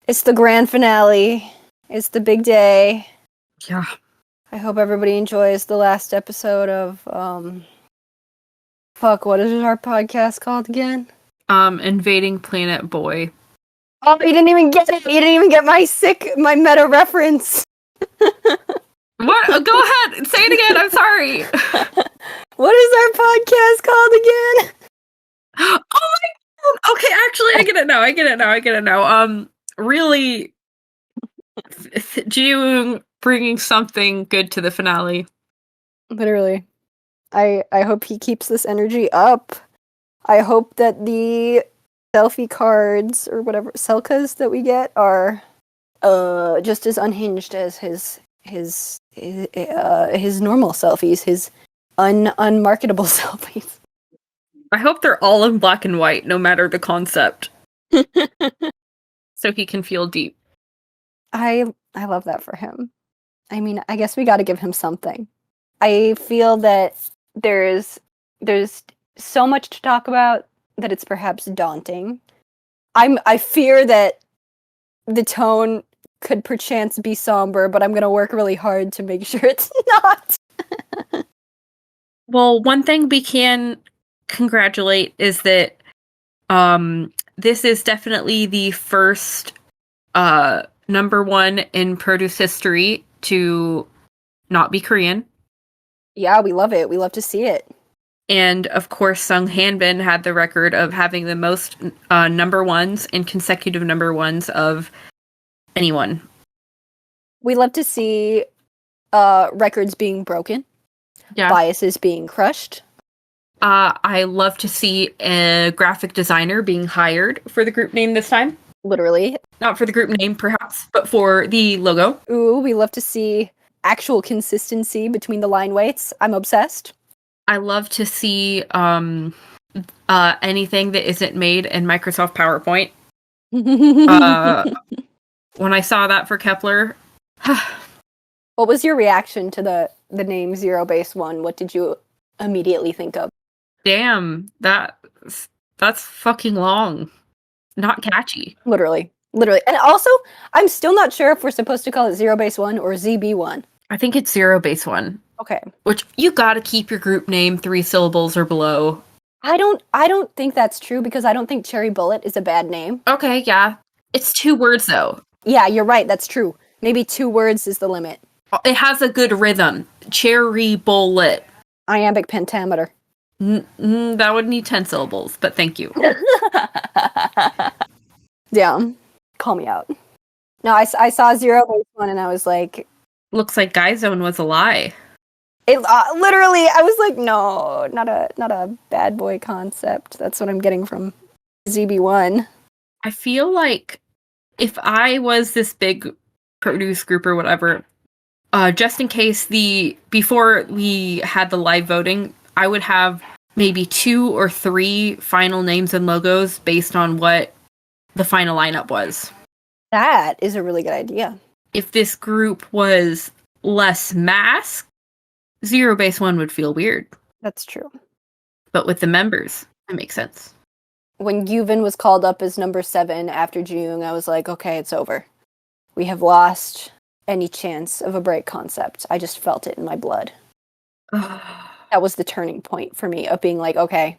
It's the grand finale. It's the big day. Yeah. I hope everybody enjoys the last episode of, what is our podcast called again? Invading Planet Boy. Oh, you didn't even get it! You didn't even get my meta reference! What? Oh, go ahead! Say it again, I'm sorry! What is our podcast called again? Oh my god! Okay, actually, I get it now. Really, Jung bringing something good to the finale. Literally. I hope he keeps this energy up. I hope that the selfie cards, or whatever, selkas that we get are just as unhinged as his normal selfies, his unmarketable selfies. I hope they're all in black and white, no matter the concept. So he can feel deep. I love that for him. I mean, I guess we got to give him something. I feel that there's so much to talk about that it's perhaps daunting. I fear that the tone could perchance be somber, but I'm gonna work really hard to make sure it's not. Well, one thing we can congratulate is that this is definitely the first number one in produce history to not be Korean. Yeah, we love it. We love to see it. And of course, Sung Hanbin had the record of having the most number ones and consecutive number ones of anyone. We love to see records being broken, biases being crushed. I love to see a graphic designer being hired for the group name this time. Literally. Not for the group name, perhaps, but for the logo. Ooh, we love to see actual consistency between the line weights. I'm obsessed. I love to see anything that isn't made in Microsoft PowerPoint. When I saw that for Kepler. What was your reaction to the name Zero Base One? What did you immediately think of? Damn, that's fucking long. Not catchy. Literally. And also, I'm still not sure if we're supposed to call it Zero Base One or ZB1. I think it's Zero Base One. Okay. Which, you gotta keep your group name 3 syllables or below. I don't think that's true, because I don't think Cherry Bullet is a bad name. Okay, yeah. It's 2 words, though. Yeah, you're right, that's true. Maybe 2 words is the limit. It has a good rhythm. Cherry Bullet. Iambic pentameter. That would need 10 syllables, but thank you. Yeah, call me out. No, I saw Zero Base One and I was like... Looks like Guy Zone was a lie. It literally, I was like, no, not a bad boy concept. That's what I'm getting from ZB1. I feel like if I was this big produce group or whatever, just in case before we had the live voting, I would have maybe 2 or 3 final names and logos based on what the final lineup was. That is a really good idea. If this group was less masked, Zero Base One would feel weird. That's true. But with the members, it makes sense. When Yuvin was called up as number 7 after Jung, I was like, okay, it's over. We have lost any chance of a break concept. I just felt it in my blood. That was the turning point for me of being like, okay,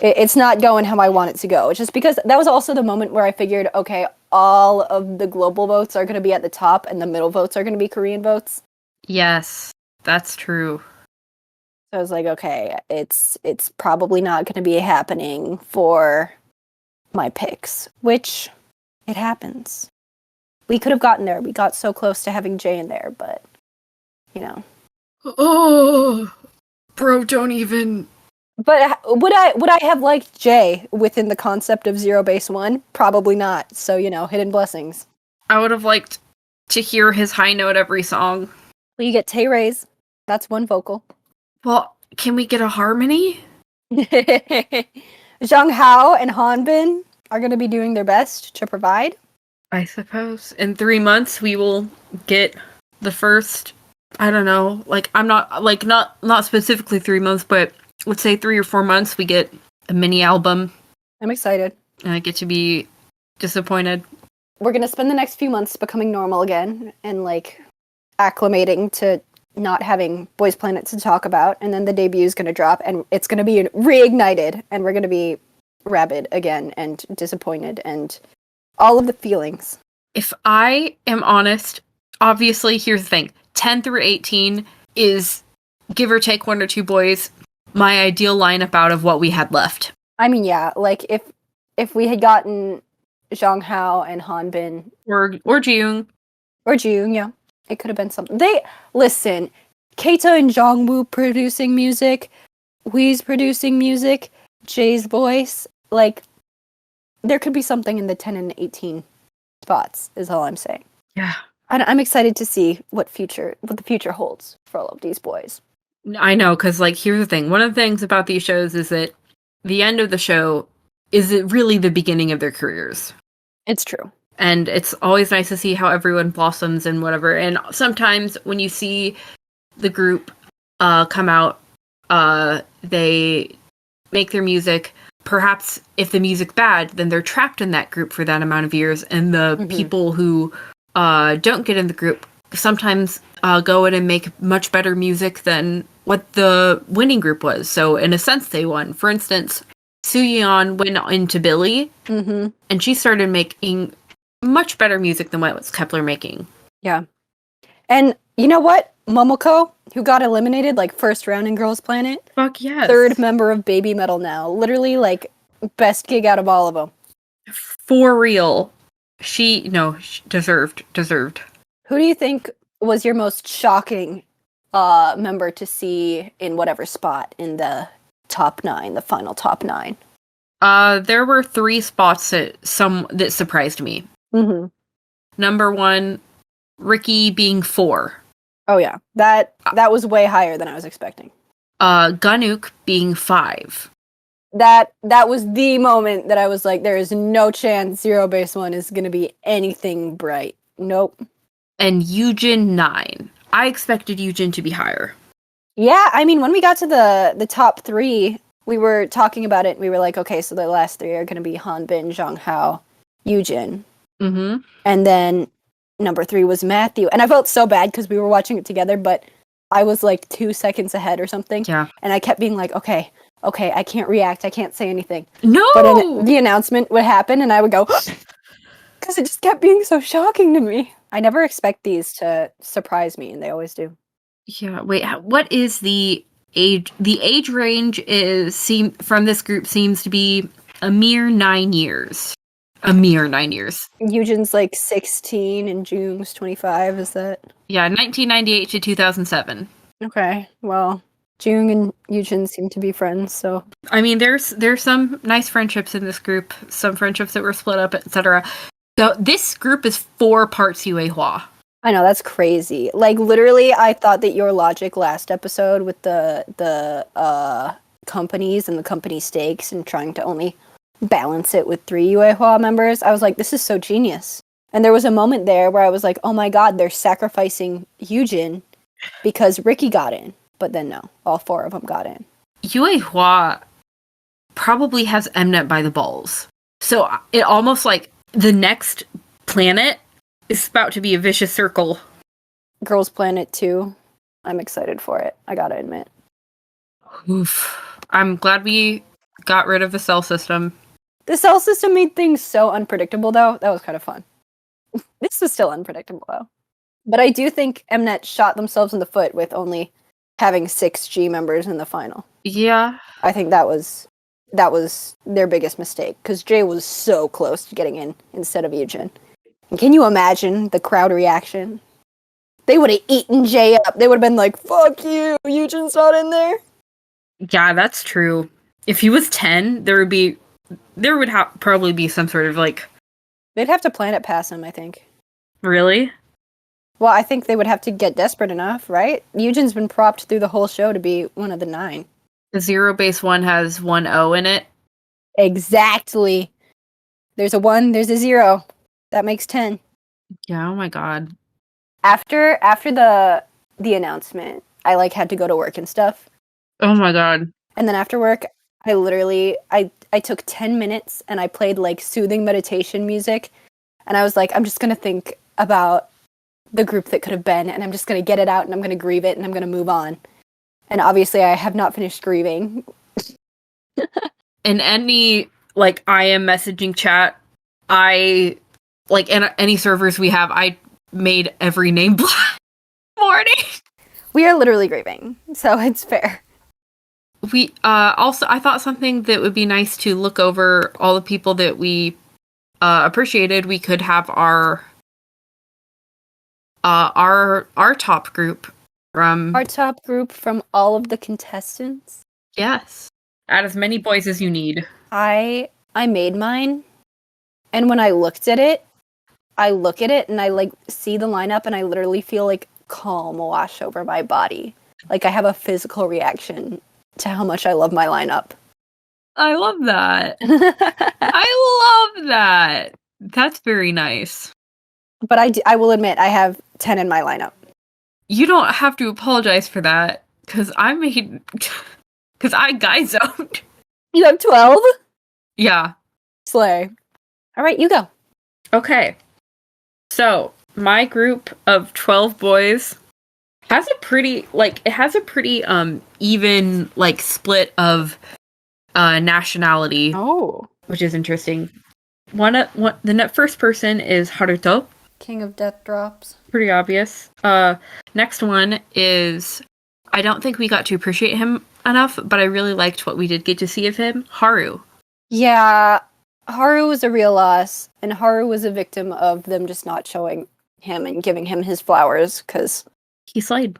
it's not going how I want it to go. It's just because that was also the moment where I figured, okay, all of the global votes are going to be at the top and the middle votes are going to be Korean votes. Yes, that's true. So I was like, okay, it's probably not going to be happening for my picks, which it happens. We could have gotten there. We got so close to having Jay in there, but, you know. Oh, bro, don't even... But would I have liked Jay within the concept of Zero Base One? Probably not. So, you know, hidden blessings. I would have liked to hear his high note every song. Well, you get Tae-Rae's. That's one vocal. Well, can we get a harmony? Jung Hao and Hanbin are going to be doing their best to provide. I suppose. In 3 months, we will get the first, I don't know, like, I'm not, like, not specifically 3 months, but let's say 3 or 4 months, we get a mini album. I'm excited. And I get to be disappointed. we're gonna spend the next few months becoming normal again and like acclimating to not having Boys Planet to talk about, and then the debut is gonna drop, and it's gonna be reignited, and we're gonna be rabid again and disappointed and all of the feelings. If I am honest, obviously, here's the thing: 10 through 18 is, give or take one or two boys, my ideal lineup out of what we had left. I mean, yeah, like if we had gotten Zhang Hao and Han Bin or Jung. Or June, yeah. It could have been something. Listen, Keita and Jongwoo producing music, Wee's producing music, Jay's voice, like, there could be something in the 10 and 18 spots, is all I'm saying. Yeah. I'm excited to see what the future holds for all of these boys. I know, because, like, here's the thing. One of the things about these shows is that the end of the show is really the beginning of their careers. It's true. And it's always nice to see how everyone blossoms and whatever. And sometimes when you see the group come out, they make their music. Perhaps if the music's bad, then they're trapped in that group for that amount of years. And the people who don't get in the group sometimes go in and make much better music than what the winning group was. So in a sense, they won. For instance, Sooyeon went into Billy, and she started making much better music than what was Kepler making. Yeah. And you know what? Momoko, who got eliminated like first round in Girls Planet. Fuck yes. Third member of Baby Metal now. Literally like best gig out of all of them. For real. She deserved. Who do you think was your most shocking member to see in whatever spot in the top 9, the final top 9? There were 3 spots that surprised me. Number 1, Ricky being 4. Oh yeah, that was way higher than I was expecting. Ganuk being 5. That was the moment that I was like, there is no chance Zero Base 1 is going to be anything bright. Nope. And Yujin 9. I expected Yujin to be higher. Yeah, I mean, when we got to the top 3, we were talking about it, and we were like, okay, so the last 3 are going to be Han Bin, Zhang Hao, Yujin. And then number 3 was Matthew. And I felt so bad because we were watching it together, but I was like 2 seconds ahead or something. Yeah. And I kept being like, okay, I can't react. I can't say anything. No! But then the announcement would happen, and I would go, because it just kept being so shocking to me. I never expect these to surprise me, and they always do. Yeah, wait, what is the age? The age range from this group seems to be a mere 9 years. A mere 9 years. Eugen's like 16 and June's 25, is that? Yeah, 1998 to 2007. Okay, well, June and Eugen seem to be friends, so. I mean, there's some nice friendships in this group, some friendships that were split up, etc. So this group is 4 parts Yue Hua. I know, that's crazy. Like, literally, I thought that your logic last episode with the companies and the company stakes and trying to only balance it with 3 Yue Hua members, I was like, this is so genius. And there was a moment there where I was like, oh my god, they're sacrificing Eugen because Ricky got in. But then no, all 4 of them got in. Yue Hua probably has Mnet by the balls. So it almost like the next planet is about to be a vicious circle. Girls Planet 2. I'm excited for it, I gotta admit. Oof. I'm glad we got rid of the cell system. The cell system made things so unpredictable, though. That was kind of fun. This was still unpredictable, though. But I do think Mnet shot themselves in the foot with only having 6 G members in the final. Yeah. I think that was their biggest mistake, because Jay was so close to getting in instead of Eugen. And can you imagine the crowd reaction? They would have eaten Jay up. They would have been like, fuck you, Eugen's not in there. Yeah, that's true. If he was 10, there would probably be some sort of like... They'd have to planet pass him, I think. Really? Well, I think they would have to get desperate enough, right? Eugen's been propped through the whole show to be one of the 9. The Zero Base 1 has 1 O in it. Exactly. There's a 1, there's a 0. That makes 10. Yeah, oh my god. After the announcement, I like had to go to work and stuff. Oh my god. And then after work, I literally I took 10 minutes and I played like soothing meditation music And I was like, I'm just going to think about the group that could have been, and I'm just going to get it out, and I'm going to grieve it, and I'm going to move on. And obviously, I have not finished grieving. In any, like, IM messaging chat, in any servers we have, I made every name black morning. We are literally grieving, so it's fair. We, also, I thought something that would be nice to look over all the people that we, appreciated. We could have our top group from... Our top group from all of the contestants? Yes. Add as many boys as you need. I made mine, and when I looked at it, I look at it and I like see the lineup and I literally feel like calm wash over my body. Like I have a physical reaction to how much I love my lineup. I love that. I love that. That's very nice. But I will admit I have 10 in my lineup. You don't have to apologize for that because I guy zoned. You have 12? Yeah. Slay. All right, you go. Okay. So, my group of 12 boys has a pretty, even, split of, nationality. Oh. Which is interesting. The first person is Haruto. King of Death Drops. Pretty obvious. Next one is, I don't think we got to appreciate him enough, but I really liked what we did get to see of him. Haru. Yeah, Haru was a real loss, and Haru was a victim of them just not showing him and giving him his flowers, because... He slayed.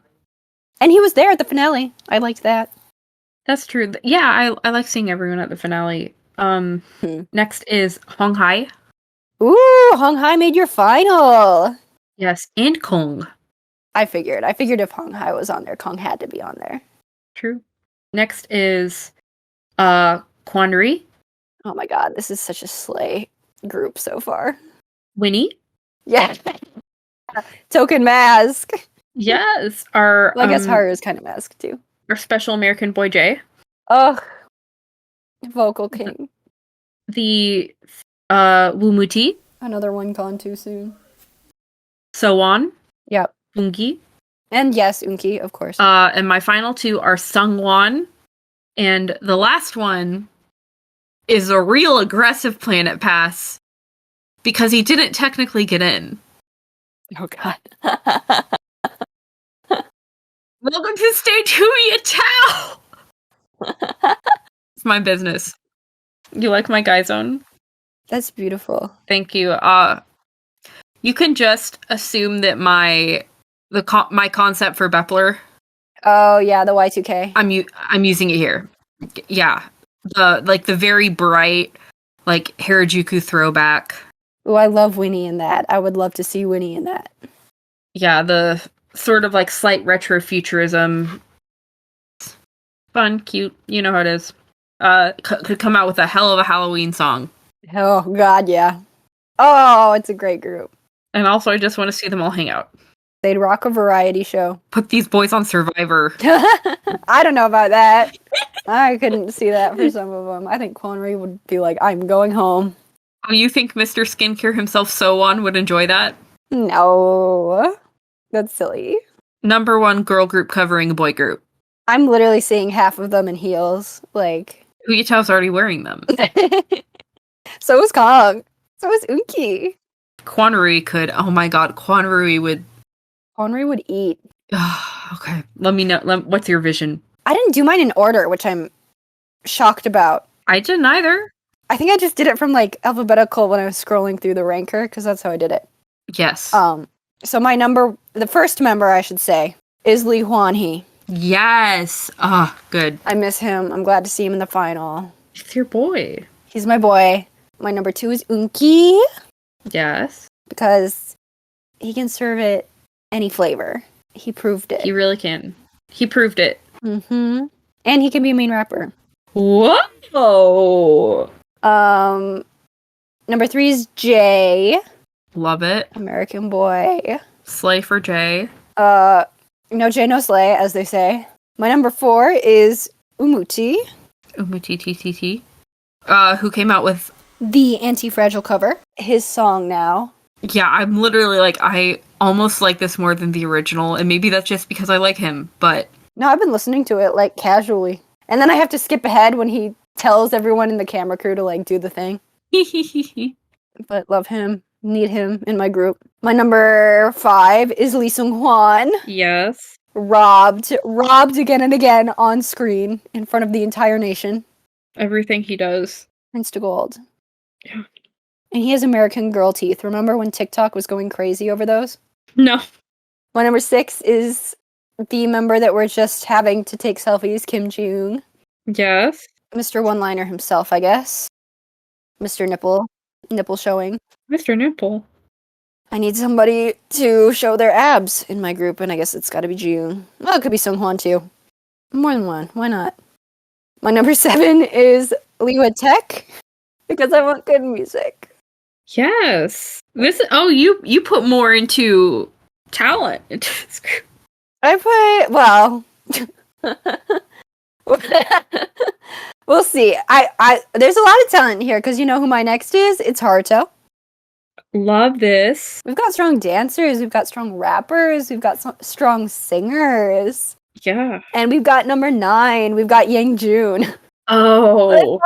And he was there at the finale. I liked that. That's true. Yeah, I like seeing everyone at the finale. Next is Hong Hai. Ooh, Hong Hai made your final! Yes, and Kong. I figured if Hong Hai was on there, Kong had to be on there. True. Next is Quan Ri. Oh my god, this is such a slay group so far. Winnie. Yeah. Token mask. Yes. Well, I guess Haru is kind of masked too. Our special American boy Jay. Ugh. Vocal king. The Wumuti. Another one gone too soon. Sowon. Yep. Ungi. And yes, Unki, of course. And my final two are Sungwon. And the last one is a real aggressive Planet Pass because he didn't technically get in. Oh god. Welcome to stage Huya Tao! It's my business. You like my guy zone? That's beautiful. Thank you. You can just assume that my concept for Bepler. Oh yeah, the Y2K. I'm using it here. Yeah, the very bright Harajuku throwback. Oh, I love Winnie in that. I would love to see Winnie in that. Yeah, the sort of slight retro futurism. Fun, cute. You know how it is. Could come out with a hell of a Halloween song. Oh god, yeah. Oh, it's a great group. And also, I just want to see them all hang out. They'd rock a variety show. Put these boys on Survivor. I don't know about that. I couldn't see that for some of them. I think Quan Ri would be like, I'm going home. Oh, you think Mr. Skincare himself, Sowon, would enjoy that? No. That's silly. Number one girl group covering a boy group. I'm literally seeing half of them in heels. Huyatao's already wearing them. So is Kong. So is Unki. Quan Ri could. Oh my god, Quan Ri would. Quan Ri would eat. Okay, let me know. What's your vision? I didn't do mine in order, which I'm shocked about. I didn't either. I think I just did it from alphabetical when I was scrolling through the ranker, because that's how I did it. Yes. So the first member, I should say, is Lee Hwan-hee. Yes. Good. I miss him. I'm glad to see him in the final. It's your boy. He's my boy. My number 2 is Unki. Yes. Because he can serve it any flavor. He proved it. He really can. He proved it. Mm-hmm. And he can be a main rapper. Whoa. Number 3 is Jay. Love it. American boy. Slay for Jay. No Jay, no slay, as they say. My number 4 is Umuti. Umuti TTT. Who came out with The Anti-Fragile cover. His song now. Yeah, I'm literally like, I almost like this more than the original, and maybe that's just because I like him, but... No, I've been listening to it, like, casually. And then I have to skip ahead when he tells everyone in the camera crew to, like, do the thing. But love him. Need him in my group. My number 5 is Lee Sung-hwan. Yes. Robbed again and again on screen in front of the entire nation. Everything he does. Prince to gold. Yeah. And he has American Girl teeth. Remember when TikTok was going crazy over those? No. My number 6 is the member that we're just having to take selfies, Kim Ji-young. Yes. Mr. One-Liner himself, I guess. Mr. Nipple showing. Mr. Nipple. I need somebody to show their abs in my group, and I guess it's gotta be Ji-young. Oh, it could be Sung-hwan too. More than one. Why not? My number 7 is Liwa Tech, because I want good music. Yes. You put more into talent into this group. Well, we'll see. There's a lot of talent here, because you know who my next is? It's Haruto. Love this. We've got strong dancers, we've got strong rappers, we've got strong singers. Yeah. And we've got number 9, we've got Yang Jun. Oh.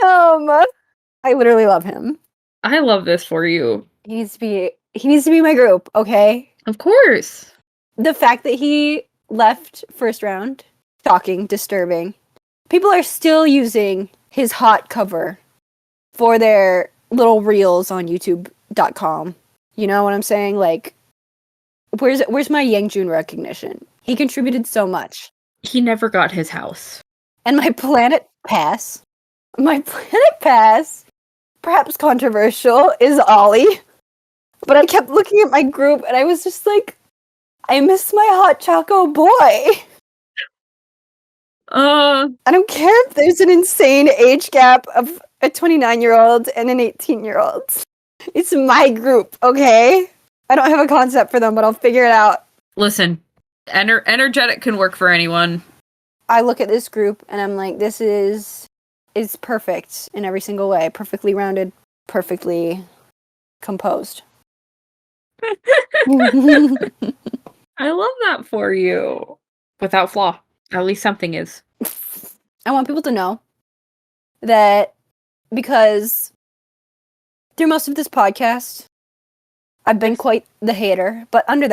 I literally love him. I love this for you. He needs to be my group, okay? Of course. The fact that he left first round, shocking, disturbing. People are still using his hot cover for their little reels on youtube.com. You know what I'm saying? Like, where's my Yang Jun recognition? He contributed so much. He never got his house. And my Planet Pass, perhaps controversial, is Ollie. But I kept looking at my group and I was just like, I miss my hot choco boy. I don't care if there's an insane age gap of a 29-year-old and an 18-year-old. It's my group, okay? I don't have a concept for them, but I'll figure it out. Listen, energetic can work for anyone. I look at this group and I'm like, this is perfect in every single way. Perfectly rounded, perfectly composed. I love that for you. Without flaw. At least something is. I want people to know that because through most of this podcast, I've been quite the hater, but under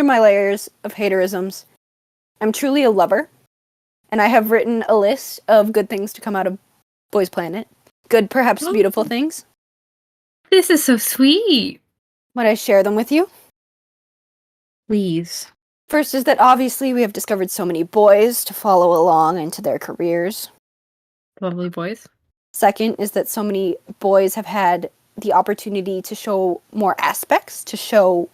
my layers of haterisms, I'm truly a lover. And I have written a list of good things to come out of Boys Planet. Good, perhaps beautiful things. This is so sweet. Might I share them with you? Please. First is that obviously we have discovered so many boys to follow along into their careers. Lovely boys. Second is that so many boys have had the opportunity to show more aspects, to show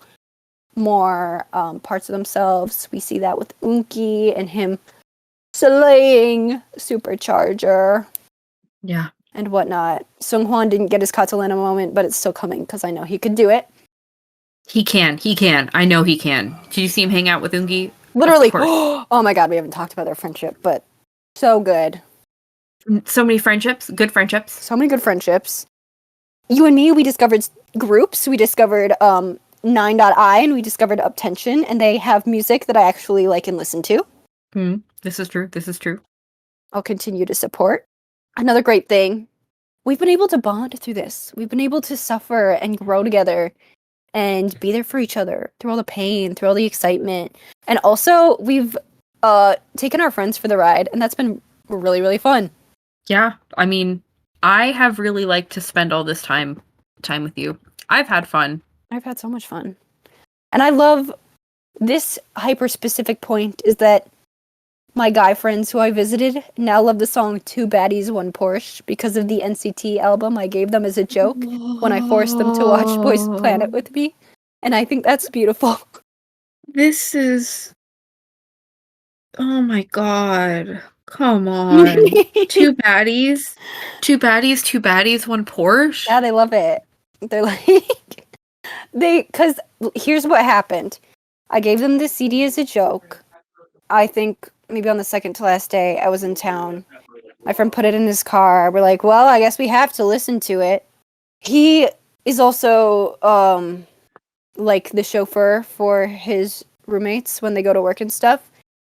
more parts of themselves. We see that with Unki and him slaying Supercharger. Yeah. And whatnot. Sung-hwan didn't get his Catalina moment, but it's still coming because I know he could do it. He can. I know he can. Did you see him hang out with Ungi? Literally. Oh my god, we haven't talked about their friendship, but so good. So many friendships. Good friendships. So many good friendships. You and me, we discovered groups. We discovered 9.I and we discovered Uptension, and they have music that I actually like and listen to. This is true. I'll continue to support. Another great thing, we've been able to bond through this. We've been able to suffer and grow together and be there for each other through all the pain, through all the excitement. And also, we've taken our friends for the ride, and that's been really, really fun. Yeah, I mean, I have really liked to spend all this time with you. I've had fun. I've had so much fun. And I love this hyper-specific point is that my guy friends who I visited now love the song Two Baddies, One Porsche because of the NCT album I gave them as a joke when I forced them to watch Boys Planet with me. And I think that's beautiful. This is... Oh my god. Come on. Two baddies, one Porsche? Yeah, they love it. They're like... Because here's what happened. I gave them the CD as a joke. I think maybe on the second to last day, I was in town My friend put it in his car. We're like, well, I guess we have to listen to it. He is also like the chauffeur for his roommates when they go to work and stuff.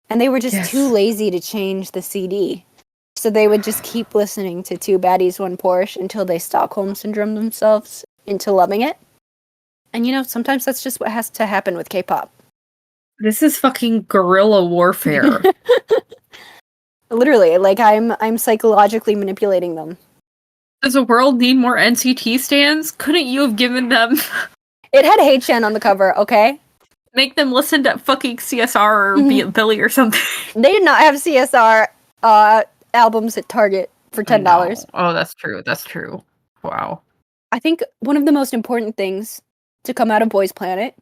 And they were just too lazy to change the CD. So they would just keep listening to Two Baddies, One Porsche until they Stockholm Syndrome themselves into loving it. And sometimes that's just what has to happen with K-pop. This is fucking guerrilla warfare. Literally, like I'm psychologically manipulating them. Does the world need more NCT stands? Couldn't you have given them... It had Haechan on the cover, okay? Make them listen to fucking CSR or Billy or something. They did not have CSR albums at Target for $10. Oh, that's true. That's true. Wow. I think one of the most important things to come out of Boys Planet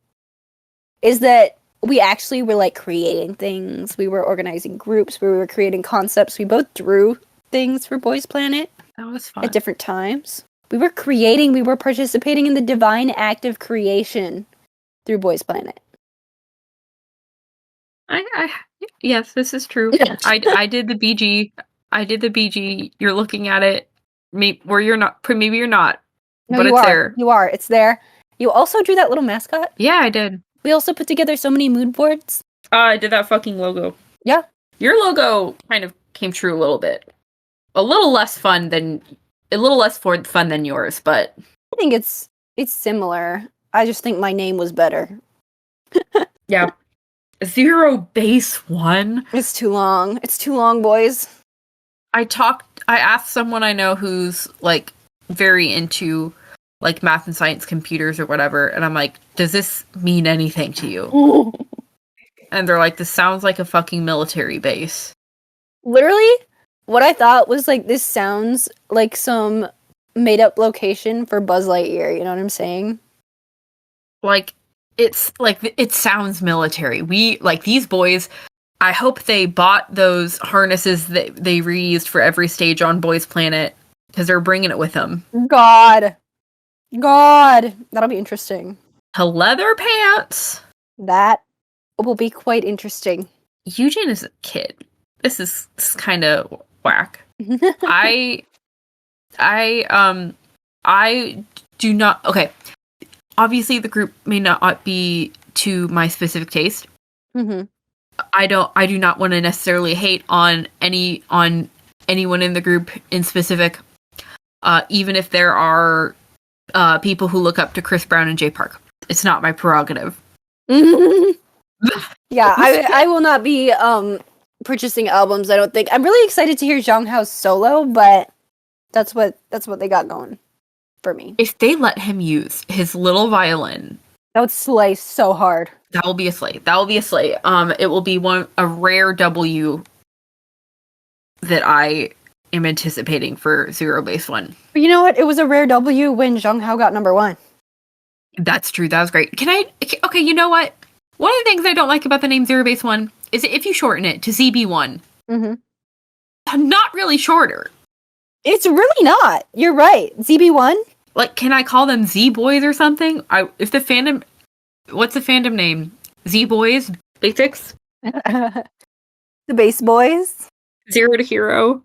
is that we actually were like creating things. We were organizing groups. We were creating concepts. We both drew things for Boys Planet. That was fun. At different times. We were creating. We were participating in the divine act of creation through Boys Planet. Yes, this is true. I did the BG. I did the BG. You're looking at it. Where you're not. Maybe you're not. No, but you it's are. there. You are. It's there. You also drew that little mascot? Yeah, I did. We also put together so many mood boards. I did that fucking logo. Yeah. Your logo kind of came true a little bit. A little less fun than yours, but I think it's similar. I just think my name was better. Yeah. Zero Base 1? It's too long. It's too long, boys. I asked someone I know who's like very into like math and science computers or whatever, and I'm like, does this mean anything to you? And they're like, this sounds like a fucking military base. Literally, what I thought was like, this sounds like some made up location for Buzz Lightyear, you know what I'm saying? Like, it sounds military. We, like, these boys, I hope they bought those harnesses that they reused for every stage on Boys Planet, because they're bringing it with them. God. That'll be interesting. To leather pants. That will be quite interesting. Eugene is a kid. This is kind of whack. I do not. Okay, obviously the group may not be to my specific taste. Mm-hmm. I do not want to necessarily hate on anyone in the group in specific, even if there are people who look up to Chris Brown and Jay Park. It's not my prerogative. Yeah, I will not be purchasing albums, I don't think. I'm really excited to hear Zhang Hao's solo, but that's what they got going for me. If they let him use his little violin, that would slay so hard. That will be a slay. It will be a rare W that I am anticipating for Zero Base 1. But you know what? It was a rare W when Zhang Hao got number 1. That's true. That was great. Okay, you know what? One of the things I don't like about the name Zero Base 1 is if you shorten it to ZB1. Mm-hmm. Not really shorter. It's really not. You're right. ZB1? Like, can I call them Z Boys or something? What's the fandom name? Z Boys? Basics? The Base Boys? Zero to Hero?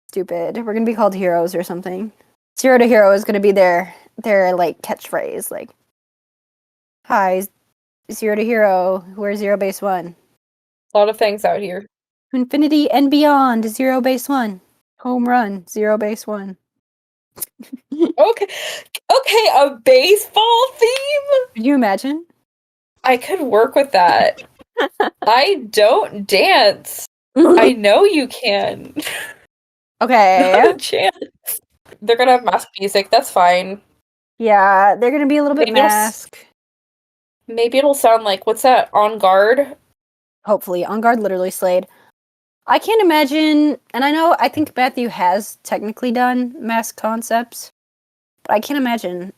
Stupid. We're gonna be called Heroes or something. Zero to Hero is gonna be their like catchphrase. Like, hi, Zero to Hero. We're Zero Base 1. A lot of things out here. Infinity and beyond. Zero Base 1. Home run. Zero Base 1. Okay, a baseball theme? Could you imagine? I could work with that. I don't dance. I know you can. Okay. Not a chance. They're gonna have mask music, that's fine. Yeah, they're gonna be a little bit mask. Maybe it'll sound like, what's that, On Guard? Hopefully. On Guard literally slayed. I can't imagine, and I think Matthew has technically done mask concepts, but I can't imagine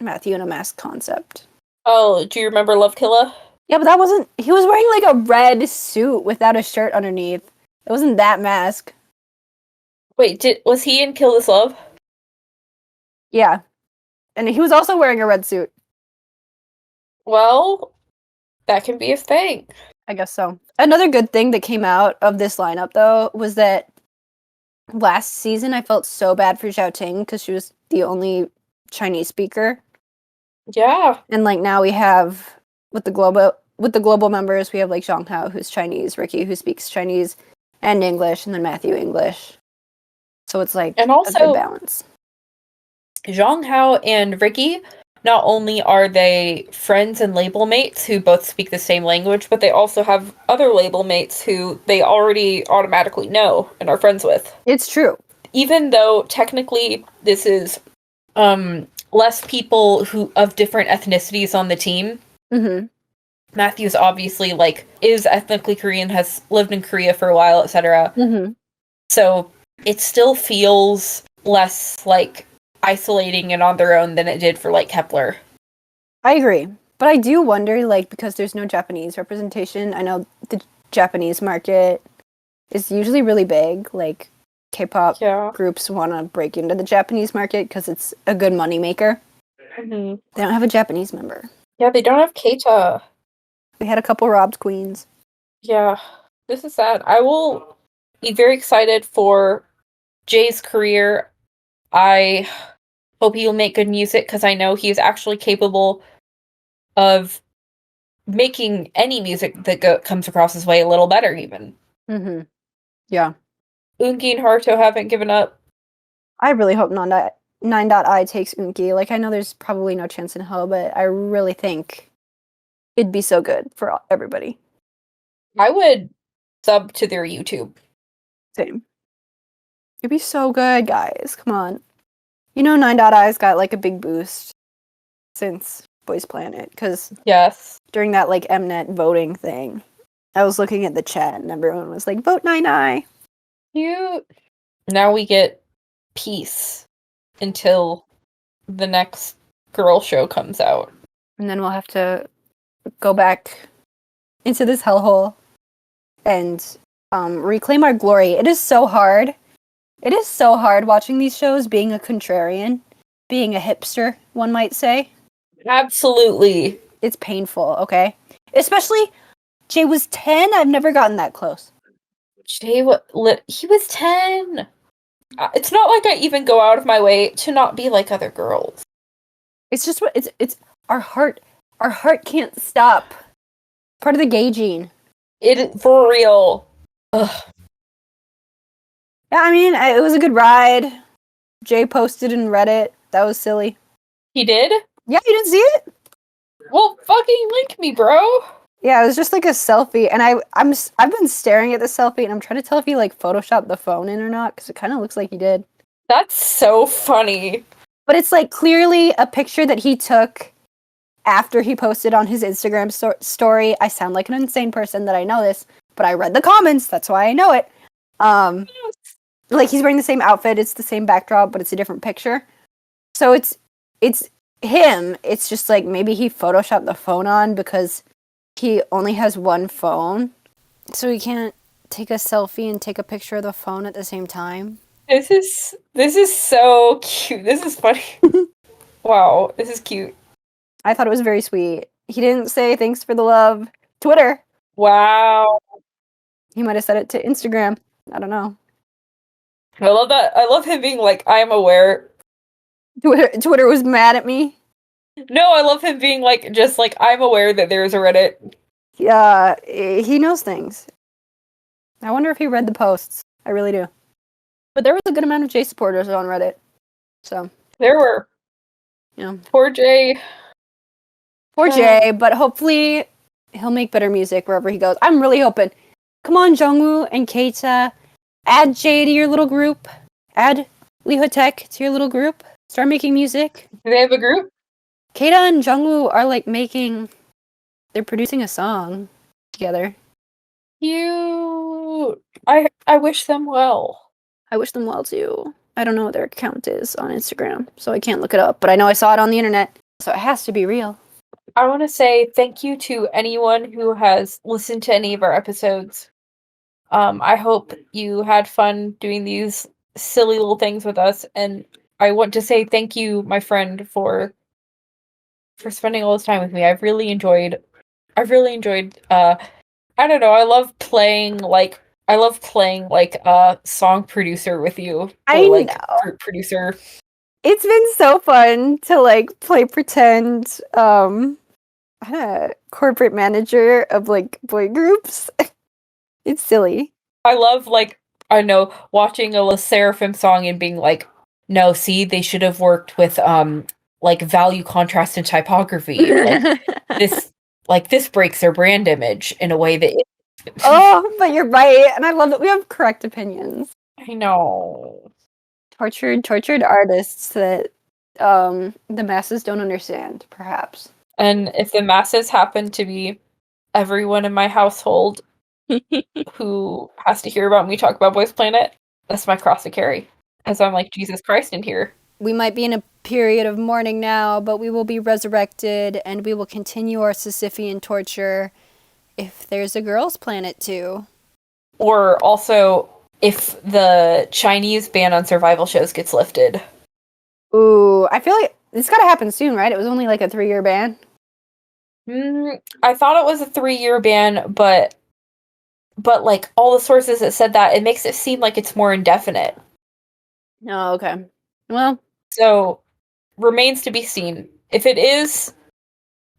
Matthew in a mask concept. Oh, do you remember Love Killa? Yeah, but he was wearing like a red suit without a shirt underneath. It wasn't that mask. Wait, was he in Kill This Love? Yeah. And he was also wearing a red suit. Well, that can be a thing. I guess so. Another good thing that came out of this lineup, though, was that last season I felt so bad for Xiaoting because she was the only Chinese speaker. Yeah. And like now we have with the global members, we have like Zhang Hao who's Chinese, Ricky who speaks Chinese and English, and then Matthew English. So it's like And a good also, balance. Zhang Hao and Ricky, not only are they friends and label mates who both speak the same language, but they also have other label mates who they already automatically know and are friends with. It's true. Even though technically this is less people who of different ethnicities on the team. Mm-hmm. Matthew's obviously like is ethnically Korean, has lived in Korea for a while, etc. Mm-hmm. So it still feels less like isolating and on their own than it did for like Kepler. I agree. But I do wonder, like, because there's no Japanese representation, I know the Japanese market is usually really big. Like, K-pop groups want to break into the Japanese market because it's a good moneymaker. Mm-hmm. They don't have a Japanese member. Yeah, they don't have Keita. We had a couple robbed queens. Yeah, this is sad. I will be very excited for Jay's career. I hope he'll make good music because I know he's actually capable of making any music that comes across his way a little better, even. Mm-hmm. Yeah. Unki and Haruto haven't given up. I really hope 9.I takes Unki. Like, I know there's probably no chance in hell, but I really think it'd be so good for everybody. I would sub to their YouTube. Same. It'd be so good, guys. Come on. You know 9.I's got, like, a big boost since Boys Planet, because yes, during that, like, Mnet voting thing, I was looking at the chat, and everyone was like, vote 9.I. Cute. Now we get peace until the next girl show comes out. And then we'll have to go back into this hellhole and reclaim our glory. It is so hard. It is so hard watching these shows, being a contrarian, being a hipster, one might say. Absolutely. It's painful, okay? Especially, Jay was 10. I've never gotten that close. Jay, he was 10. It's not like I even go out of my way to not be like other girls. It's just what it's our heart can't stop. Part of the gay gene. It for real. Ugh. Yeah, I mean, it was a good ride. Jay posted in Reddit. That was silly. He did? Yeah, you didn't see it? Well, fucking link me, bro. Yeah, it was just like a selfie, and I've been staring at the selfie, and I'm trying to tell if he like photoshopped the phone in or not, because it kind of looks like he did. That's so funny. But it's like clearly a picture that he took after he posted on his Instagram story. I sound like an insane person that I know this, but I read the comments. That's why I know it. Like he's wearing the same outfit. It's the same backdrop, but it's a different picture. So it's him. It's just like maybe he photoshopped the phone on because he only has one phone, so he can't take a selfie and take a picture of the phone at the same time. This is so cute. This is funny. Wow, this is cute. I thought it was very sweet. He didn't say thanks for the love. Twitter. Wow. He might have said it to Instagram. I don't know. I love that. I love him being like, I am aware. Twitter was mad at me. No, I love him being like, just like, I'm aware that there is a Reddit. Yeah, he knows things. I wonder if he read the posts. I really do. But there was a good amount of Jay supporters on Reddit. So. There were. Yeah. Poor Jay. Poor Jay, but hopefully he'll make better music wherever he goes. I'm really hoping. Come on, Jungwoo and Keita. Add Jay to your little group. Add Lee Ho-taek to your little group. Start making music. Do they have a group? Keita and Jungwoo are like they're producing a song together. Cute. I wish them well. I wish them well too. I don't know what their account is on Instagram, so I can't look it up, but I know I saw it on the internet, so it has to be real. I want to say thank you to anyone who has listened to any of our episodes. I hope you had fun doing these silly little things with us, and I want to say thank you, my friend, for spending all this time with me. I've really enjoyed I don't know, I love playing like I love playing like a song producer with you, I or like know. producer. It's been so fun to like play pretend corporate manager of like boy groups. It's silly. I love like I know watching a La Seraphim song and being like, no, see, they should have worked with like value, contrast, and typography. This breaks their brand image in a way that Oh, but you're right, and I love that we have correct opinions. I know. Tortured artists that the masses don't understand, perhaps. And if the masses happen to be everyone in my household who has to hear about me talk about Boys Planet, that's my cross to carry. Because I'm like Jesus Christ in here. We might be in a period of mourning now, but we will be resurrected, and we will continue our Sisyphean torture if there's a girls' planet too. Or also, if the Chinese ban on survival shows gets lifted. Ooh, I feel like it's gotta happen soon, right? It was only like a 3-year ban. I thought it was a 3-year ban, but like all the sources that said that, it makes it seem like it's more indefinite. Oh, okay. Well, so remains to be seen. If it is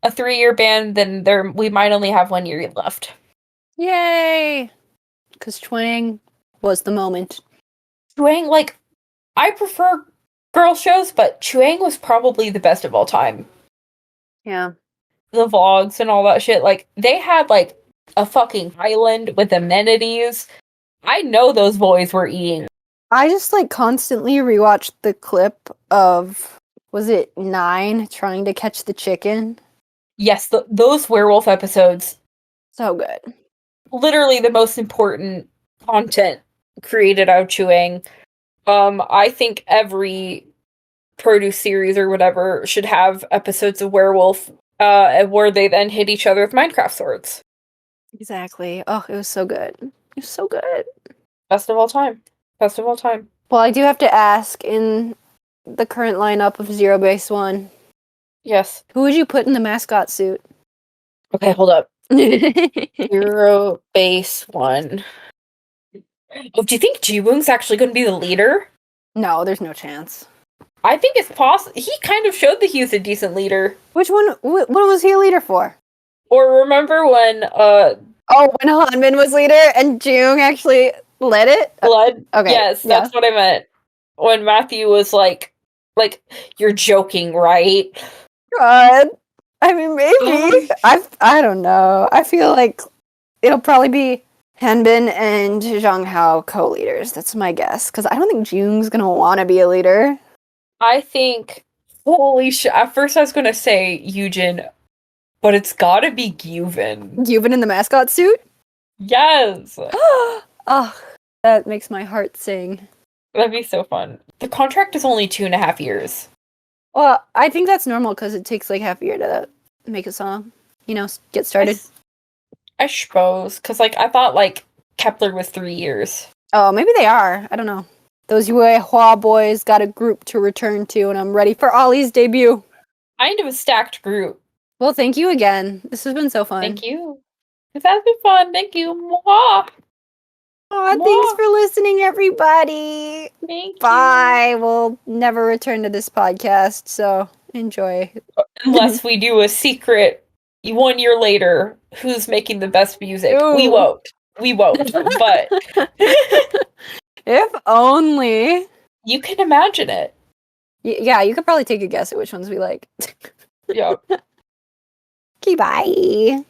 a 3-year ban, then we might only have 1 year left. yay! Because Twang was the moment. Chuang, like, I prefer girl shows, but Chuang was probably the best of all time. Yeah. The vlogs and all that shit, like, they had, like, a fucking island with amenities. I know those boys were eating. I just, like, constantly rewatched the clip of, was it 9 trying to catch the chicken? Yes, those werewolf episodes. So good. Literally the most important content created out of Chuang. I think every produce series or whatever should have episodes of werewolf, where they then hit each other with Minecraft swords. Exactly. Oh, it was so good. It was so good. Best of all time. Best of all time. Well, I do have to ask, in the current lineup of Zero Base 1, Yes. who would you put in the mascot suit? Okay, hold up. Zero Base 1. Oh, do you think Ji-woong's actually going to be the leader? No, there's no chance. I think it's possible. He kind of showed that he was a decent leader. Which one? What was he a leader for? Or remember when when Hanbin was leader and Jung actually led it? Blood? Okay. Yes, that's what I meant. When Matthew was like, you're joking, right? God. I mean, maybe. I don't know. I feel like it'll probably be Hanbin and Zhang Hao co-leaders. That's my guess. Because I don't think Jung's going to want to be a leader. I think, holy shit. At first I was going to say Yujin, but it's gotta be Gyuvin. Gyuvin in the mascot suit? Yes! Oh, that makes my heart sing. That'd be so fun. The contract is only 2.5 years. Well, I think that's normal because it takes like half a year to make a song. You know, get started. I suppose. Because, like, I thought, like, Kepler was 3 years. Oh, maybe they are. I don't know. Those Yue Hua boys got a group to return to, and I'm ready for Ollie's debut. Kind of a stacked group. Well, thank you again. This has been so fun. Thank you. This has been fun. Thank you. Mwah! Aw, thanks for listening, everybody. Thank Bye. We'll never return to this podcast, so enjoy. Unless we do a secret 1 year later, who's making the best music? Ooh. We won't. But if only. You can imagine it. Yeah, you could probably take a guess at which ones we like. Yeah. Okay, bye.